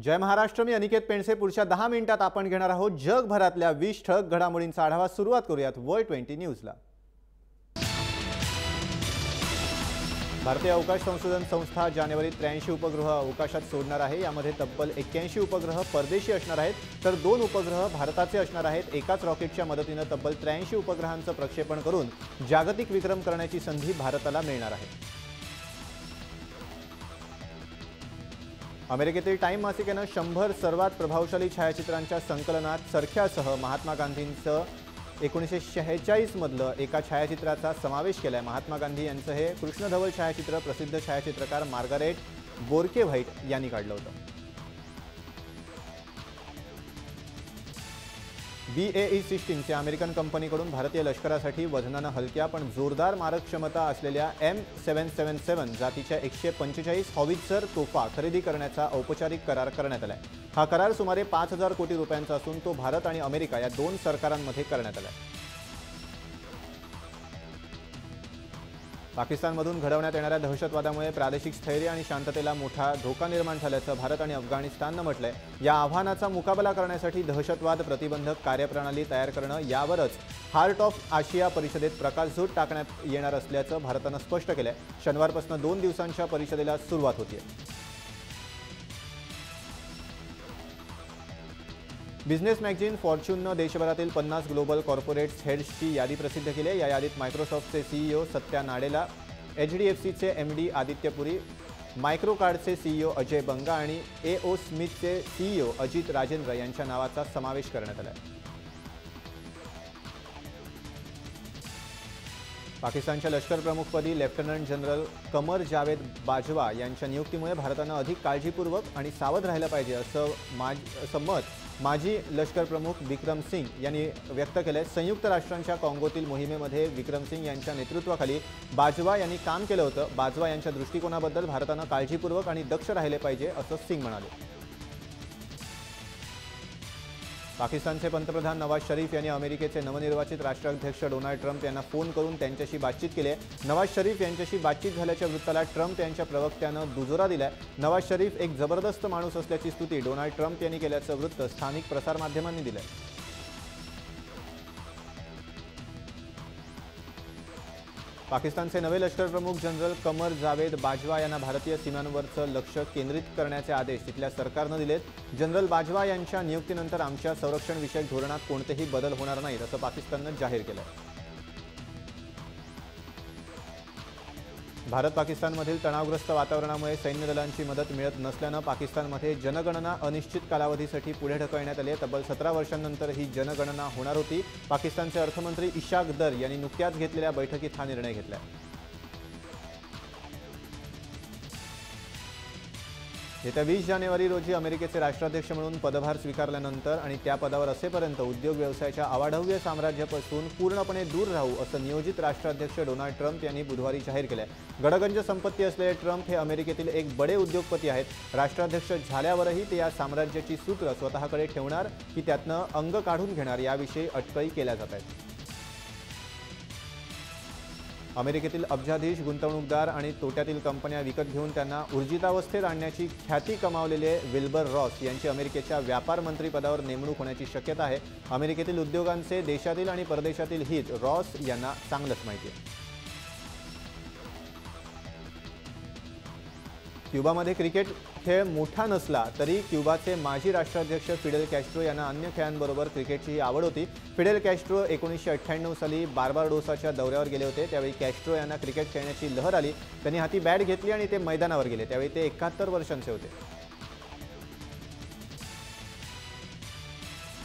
जय महाराष्ट्र. मी अनिकेत पेंडसे. पुढच्या 10 मिनिटात आपण घेणार आहोत जगभरातल्या 20 ठळक घडामोडींचा आढावा. सुरुवात करूयात वर्ल्ड 20 न्यूजला. भारतीय अवकाश संशोधन संस्था जानेवारीत 83 उपग्रह अवकाशात सोडणार आहे. यामध्ये तब्बल 81 उपग्रह परदेशी असणार आहेत, तर 2 उपग्रह भारताचे असणार आहेत. एकाच रॉकेटच्या मदतीने तब्बल 83 उपग्रहांचं प्रक्षेपण करून जागतिक विक्रम करण्याची संधी भारताला मिळणार आहे. अमेरिकेतील टाइम मासिकेनं 100 सर्वात प्रभावशाली छायाचित्रांच्या संकलनात सरख्यासह महात्मा गांधींचं 1946 मधलं एका छायाचित्राचा समावेश केलाय. महात्मा गांधी यांचं हे कृष्णधवल छायाचित्र प्रसिद्ध छायाचित्रकार मार्गारेट बोर्केव्हाइट यांनी काढलं होतं. BAE सिस्टीमच्या अमेरिकन कंपनीकडून भारतीय लष्करासाठी वजनानं हलक्या पण जोरदार मारक क्षमता असलेल्या M777 जातीच्या 145 हॉवित्झर तोफा खरेदी करण्याचा औपचारिक करार करण्यात आलाय. हा करार सुमारे 5,000 कोटी रुपयांचा असून तो भारत आणि अमेरिका या 2 सरकारांमध्ये करण्यात आलाय. पाकिस्तानमधून घडवण्यात येणाऱ्या दहशतवादामुळे प्रादेशिक स्थैर्य आणि शांततेला मोठा धोका निर्माण झाल्याचं भारत आणि अफगाणिस्ताननं म्हटलंय. या आव्हानाचा मुकाबला करण्यासाठी दहशतवाद प्रतिबंधक कार्यप्रणाली तयार करणं यावरच हार्ट ऑफ आशिया परिषदेत प्रकाशझोत टाकण्यात येणार असल्याचं भारतानं स्पष्ट केलंय. शनिवारपासून 2 दिवसांच्या परिषदेला सुरुवात होतीये. बिझनेस मॅगझिन फॉर्च्यूननं देशभरातील 50 ग्लोबल कॉर्पोरेट्स हेड्सची यादी प्रसिद्ध केली आहे. या यादीत मायक्रोसॉफ्टचे CEO सत्या नाडेला, HDFCचे MD आदित्य पुरी, मायक्रोकार्डचे CEO अजय बंगा आणि AO स्मिथचे CEO अजित राजेंद्र यांच्या नावाचा समावेश करण्यात आला आहे. पाकिस्तानच्या लष्कर प्रमुखपदी लेफ्टनंट जनरल कमर जावेद बाजवा यांच्या नियुक्तीमुळे भारतानं अधिक काळजीपूर्वक आणि सावध राहिलं पाहिजे असं मत माजी लष्कर प्रमुख विक्रम सिंग यांनी व्यक्त केलंय. संयुक्त राष्ट्रांच्या काँगोतील मोहिमेमध्ये विक्रम सिंग यांच्या नेतृत्वाखाली बाजवा यांनी काम केलं होतं. बाजवा यांच्या दृष्टिकोनाबद्दल भारतानं काळजीपूर्वक आणि दक्ष राहिले पाहिजे असं सिंग म्हणाले. पाकिस्तानचे पंतप्रधान नवाज शरीफ यांनी अमेरिकेचे नवनिर्वाचित राष्ट्राध्यक्ष डोनाल्ड ट्रम्प यांना फोन करून त्यांच्याशी बातचीत केली आहे. नवाज शरीफ यांच्याशी बातचीत झाल्याच्या वृत्ताला ट्रम्प यांच्या प्रवक्त्यानं दुजोरा दिलाय. नवाज शरीफ एक जबरदस्त माणूस असल्याची स्तुती डोनाल्ड ट्रम्प यांनी केल्याचं वृत्त स्थानिक प्रसारमाध्यमांनी दिलंय. पाकिस्तानचे नवे लष्कर प्रमुख जनरल कमर जावेद बाजवा यांना भारतीय सीमांवरचं लक्ष केंद्रित करण्याचे आदेश तिथल्या सरकारनं दिलेत. जनरल बाजवा यांच्या नियुक्तीनंतर आमच्या संरक्षण विषयक धोरणात कोणतेही बदल होणार नाहीत असं पाकिस्ताननं जाहीर केलंय. भारत पाकिस्तानमधील तणावग्रस्त वातावरणामुळे सैन्य दलांची मदत मिळत नसल्यानं पाकिस्तानमध्ये जनगणना अनिश्चित कालावधीसाठी पुढे ढकलण्यात आली आहे. तब्बल 17 वर्षांनंतर ही जनगणना होणार होती. पाकिस्तानचे अर्थमंत्री इशाक दर यांनी नुकत्याच घेतलेल्या बैठकीत हा निर्णय घेतला. येत्या 20 जानेवारी रोजी अमेरिकेचे राष्ट्राध्यक्ष म्हणून पदभार स्वीकारल्यानंतर आणि त्या पदावर असेपर्यंत उद्योग व्यवसायाच्या अवाढव्य साम्राज्यापासून पूर्णपणे दूर राहू असं नियोजित राष्ट्राध्यक्ष डोनाल्ड ट्रम्प यांनी बुधवारी जाहीर केलंय. गडगंज संपत्ती असलेले ट्रम्प हे अमेरिकेतील एक बडे उद्योगपती आहेत. राष्ट्राध्यक्ष झाल्यावरही ते या साम्राज्याची सूत्र स्वतःकडे ठेवणार की त्यातनं अंग काढून घेणार याविषयी अटकळी केल्या जात आहेत. अमेरिकेतील अब्जाधीश गुंतवणूकदार आणि तोट्यातील कंपन्या विकत घेऊन त्यांना ऊर्जितावस्थेत आणण्याची ख्याती कमावलेले विल्बर रॉस यांची अमेरिकेच्या व्यापार मंत्रीपदावर नेमणूक होण्याची शक्यता आहे. अमेरिकेतील उद्योगांचे देशातील आणि परदेशातील हित रॉस यांना चांगलंच माहिती आहे. क्युबामध्ये क्रिकेट खेळ मोठा नसला तरी क्युबाचे माजी राष्ट्राध्यक्ष फिडेल कॅस्ट्रो यांना अन्य खेळांबरोबर क्रिकेटचीही आवड होती. फिडेल कॅस्ट्रो 1998 साली बार्बाडोसाच्या दौऱ्यावर गेले होते. त्यावेळी कॅस्ट्रो यांना क्रिकेट खेळण्याची लहर आली. त्यांनी हाती बॅट घेतली आणि ते मैदानावर गेले. त्यावेळी ते 71 वर्षांचे होते.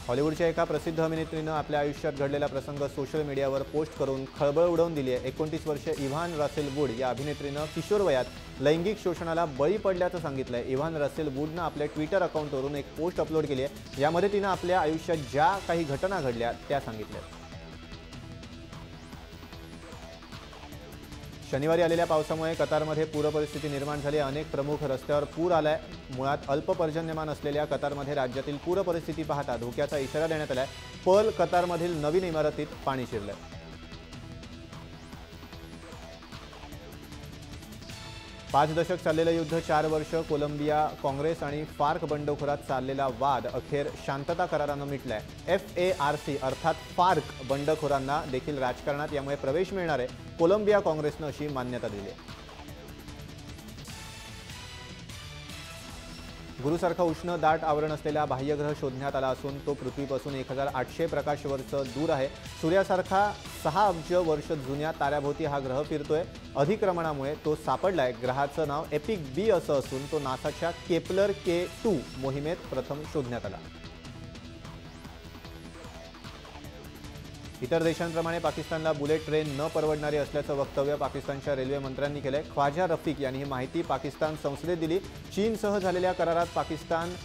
हॉलिवूडच्या एका प्रसिद्ध अभिनेत्रीनं आपल्या आयुष्यात घडलेला प्रसंग सोशल मीडियावर पोस्ट करून खळबळ उडवून दिली आहे. 29 वर्षीय इव्हान रसेल वूड या अभिनेत्रीनं किशोर वयात लैंगिक शोषणाला बळी पडल्याचं सांगितलंय. इव्हान रसेल वूडनं आपल्या ट्विटर अकाउंटवरून एक पोस्ट अपलोड केली आहे. यामध्ये तिनं आपल्या आयुष्यात ज्या काही घटना घडल्या त्या सांगितल्या. शनिवारी आलेल्या पावसामुळे कतारमध्ये पूरपरिस्थिती निर्माण झाली. अनेक प्रमुख रस्त्यावर पूर आलाय. मुळात अल्प पर्जन्यमान असलेल्या कतारमध्ये राज्यातील पूरपरिस्थिती पाहता धोक्याचा इशारा देण्यात आलाय. पर्ल कतारमधील नवीन इमारतीत पाणी शिरलंय. 5 दशक चाललेलं युद्ध, 4 वर्ष, कोलंबिया काँग्रेस आणि फार्क बंडखोरात चाललेला वाद अखेर शांतता करारानं मिटलाय. FARC अर्थात फार्क बंडखोरांना देखील राजकारणात यामुळे प्रवेश मिळणार आहे, कोलंबिया काँग्रेसनं अशी मान्यता दिली आहे. गुरूसारखा उष्ण दाट आवरण असलेला बाह्यग्रह शोधण्यात आला असून तो पृथ्वीपासून 1800 प्रकाश वर्ष दूर आहे. सूर्यासारखा 6 अब्ज वर्ष जुन्या ताऱ्याभोवती हा ग्रह फिरतोय. अधिक्रमणामुळे तो सापडलाय. ग्रहाचं नाव एपिक बी असं असून तो नासाच्या केपलर K2 मोहिमेत प्रथम शोधण्यात आला. इतर देशांप्रमाणे पाकिस्तानला बुलेट ट्रेन न परवडणारी असल्याचं वक्तव्य पाकिस्तानच्या रेल्वे मंत्र्यांनी केलंय. ख्वाजा रफीक यांनी ही माहिती पाकिस्तान संसदेत दिली. चीनसह झालेल्या करारात पाकिस्तान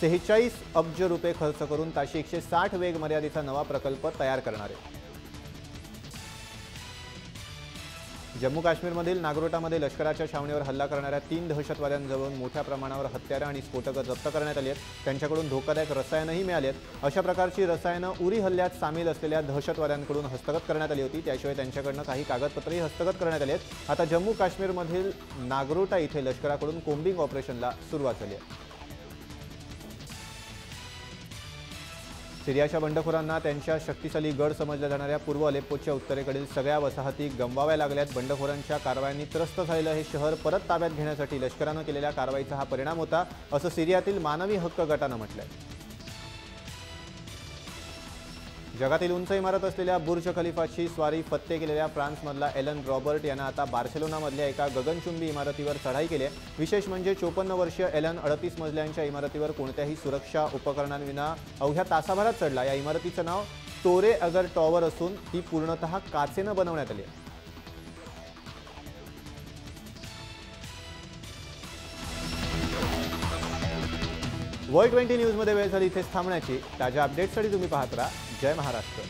46 अब्ज रुपये खर्च करून ताशी 160 वेग मर्यादेचा नवा प्रकल्प तयार करणार आहे. जम्मू काश्मीरमधील नागरोटामध्ये लष्कराच्या छावणीवर हल्ला करणाऱ्या 3 दहशतवाद्यांजवळून मोठ्या प्रमाणावर हत्यारं आणि स्फोटकं जप्त करण्यात आली आहेत. त्यांच्याकडून धोकादायक रसायनंही मिळाली आहेत. अशा प्रकारची रसायनं उरी हल्ल्यात सामील असलेल्या दहशतवाद्यांकडून हस्तगत करण्यात आली होती. त्याशिवाय त्यांच्याकडनं काही कागदपत्रही हस्तगत करण्यात आली आहेत. आता जम्मू काश्मीरमधील नागरोटा इथे लष्कराकडून कोम्बिंग ऑपरेशनला सुरुवात झाली आहे. सिरियाच्या बंडखोरांना त्यांच्या शक्तिशाली गड समजल्या जाणाऱ्या पूर्व अलेप्पोच्या उत्तरेकडील सगळ्या वसाहती गमवाव्या लागल्यात. बंडखोरांच्या कारवायांनी त्रस्त झालेलं हे शहर परत ताब्यात घेण्यासाठी लष्करानं केलेल्या कारवाईचा हा परिणाम होता, असं सिरियातील मानवी हक्क गटानं म्हटलंय. जगातील उंच इमारत असलेल्या बुर्ज खलिफाची स्वारी फत्ते केलेल्या फ्रान्समधला एलन रॉबर्ट यानं आता बार्सेलोनामधल्या एका गगनचुंबी इमारतीवर चढाई केली आहे. विशेष म्हणजे 54 वर्षीय एलन 38 मजल्यांच्या इमारतीवर कोणत्याही सुरक्षा उपकरणांविना अवघ्या तासाभरात चढला. या इमारतीचं नाव तोरे अगर टॉवर असून ती पूर्णतः काचेनं बनवण्यात आली आहे. वर्ल्ड 20 न्यूजमध्ये वेळ झाली इथेच थांबण्याची. ताज्या अपडेट्ससाठी तुम्ही पाहत राहा जय महाराष्ट्र.